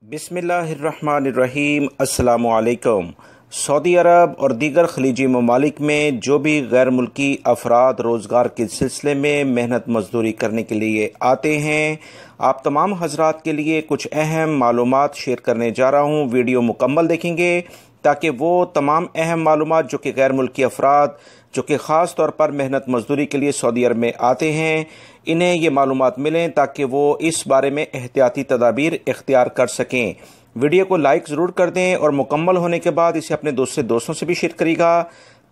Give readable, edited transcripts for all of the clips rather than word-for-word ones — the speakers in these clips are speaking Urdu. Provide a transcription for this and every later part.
بسم اللہ الرحمن الرحیم۔ السلام علیکم۔ سعودی عرب اور دیگر خلیجی ممالک میں جو بھی غیر ملکی افراد روزگار کے سلسلے میں محنت مزدوری کرنے کے لیے آتے ہیں، آپ تمام حضرات کے لیے کچھ اہم معلومات شیئر کرنے جا رہا ہوں۔ ویڈیو مکمل دیکھیں گے تاکہ وہ تمام اہم معلومات جو کہ غیر ملکی افراد جو کہ خاص طور پر محنت مزدوری کے لیے سعودی عرب میں آتے ہیں، انہیں یہ معلومات ملیں تاکہ وہ اس بارے میں احتیاطی تدابیر اختیار کر سکیں۔ ویڈیو کو لائک ضرور کر دیں اور مکمل ہونے کے بعد اسے اپنے دوستوں سے بھی شیئر کریے گا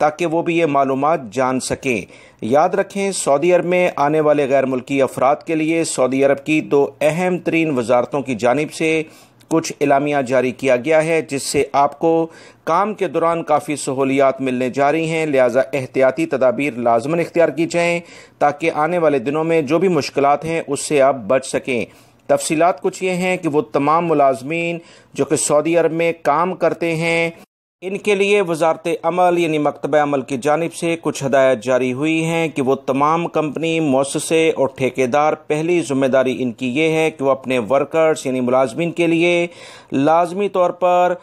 تاکہ وہ بھی یہ معلومات جان سکیں۔ یاد رکھیں، سعودی عرب میں آنے والے غیر ملکی افراد کے لیے سعودی عرب کی دو اہم ترین وزارتوں کی جانب سے کچھ اعلامیہ جاری کیا گیا ہے، جس سے آپ کو کام کے دوران کافی سہولیات ملنے جا رہی ہیں، لہٰذا احتیاطی تدابیر لازماً اختیار کی جائیں تاکہ آنے والے دنوں میں جو بھی مشکلات ہیں اس سے آپ بچ سکیں۔ تفصیلات کچھ یہ ہیں کہ وہ تمام ملازمین جو کہ سعودی عرب میں کام کرتے ہیں، ان کے لیے وزارت عمل یعنی مکتبہ عمل کی جانب سے کچھ ہدایات جاری ہوئی ہیں کہ وہ تمام کمپنی، مؤسسے اور ٹھیکیدار پہلی ذمہ داری ان کی یہ ہے کہ وہ اپنے ورکرز یعنی ملازمین کے لیے لازمی طور پر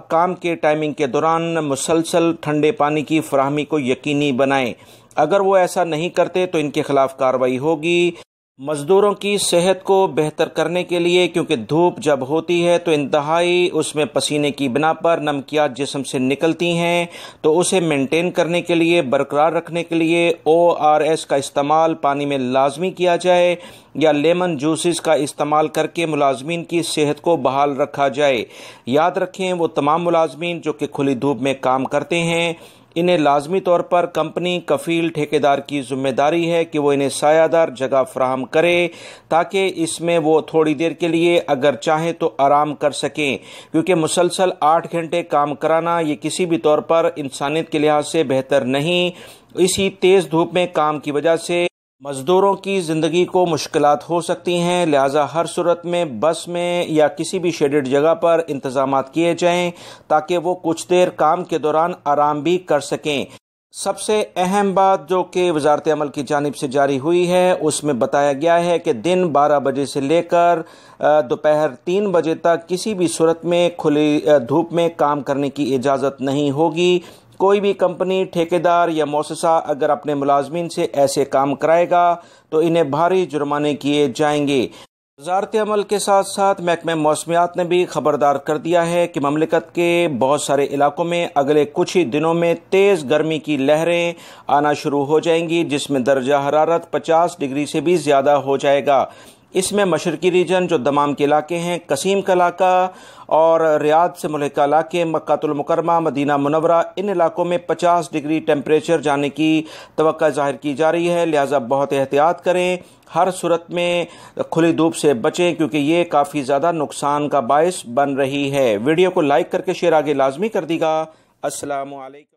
کام کے ٹائمنگ کے دوران مسلسل ٹھنڈے پانی کی فراہمی کو یقینی بنائیں۔ اگر وہ ایسا نہیں کرتے تو ان کے خلاف کارروائی ہوگی۔ مزدوروں کی صحت کو بہتر کرنے کے لیے، کیونکہ دھوپ جب ہوتی ہے تو انتہائی اس میں پسینے کی بنا پر نمکیات جسم سے نکلتی ہیں، تو اسے مینٹین کرنے کے لیے، برقرار رکھنے کے لیے ORS کا استعمال پانی میں لازمی کیا جائے یا لیمن جوسز کا استعمال کر کے ملازمین کی صحت کو بحال رکھا جائے۔ یاد رکھیں، وہ تمام ملازمین جو کہ کھلی دھوپ میں کام کرتے ہیں، انہیں لازمی طور پر کمپنی کفیل ٹھیکیدار کی ذمہ داری ہے کہ وہ انہیں سایہ دار جگہ فراہم کرے تاکہ اس میں وہ تھوڑی دیر کے لیے اگر چاہیں تو آرام کر سکیں، کیونکہ مسلسل 8 گھنٹے کام کرانا یہ کسی بھی طور پر انسانیت کے لحاظ سے بہتر نہیں۔ اسی تیز دھوپ میں کام کی وجہ سے مزدوروں کی زندگی کو مشکلات ہو سکتی ہیں، لہٰذا ہر صورت میں بس میں یا کسی بھی شیڈڈ جگہ پر انتظامات کیے جائیں تاکہ وہ کچھ دیر کام کے دوران آرام بھی کر سکیں۔ سب سے اہم بات جو کہ وزارت عمل کی جانب سے جاری ہوئی ہے، اس میں بتایا گیا ہے کہ دن 12 بجے سے لے کر دوپہر 3 بجے تک کسی بھی صورت میں کھلی دھوپ میں کام کرنے کی اجازت نہیں ہوگی۔ کوئی بھی کمپنی، ٹھیکیدار یا مؤسسہ اگر اپنے ملازمین سے ایسے کام کرائے گا تو انہیں بھاری جرمانے کیے جائیں گے۔ وزارت عمل کے ساتھ ساتھ محکمہ موسمیات نے بھی خبردار کر دیا ہے کہ مملکت کے بہت سارے علاقوں میں اگلے کچھ ہی دنوں میں تیز گرمی کی لہریں آنا شروع ہو جائیں گی، جس میں درجہ حرارت 50 ڈگری سے بھی زیادہ ہو جائے گا۔ اس میں مشرقی ریجن جو دمام کے علاقے ہیں، قصیم کا علاقہ اور ریاض سے ملحقہ علاقے، مکہ المکرمہ، مدینہ منورہ، ان علاقوں میں 50 ڈگری ٹیمپریچر جانے کی توقع ظاہر کی جا رہی ہے، لہٰذا بہت احتیاط کریں۔ ہر صورت میں کھلی دھوپ سے بچیں کیونکہ یہ کافی زیادہ نقصان کا باعث بن رہی ہے۔ ویڈیو کو لائک کر کے شیئر آگے لازمی کر دیگا۔ السلام علیکم۔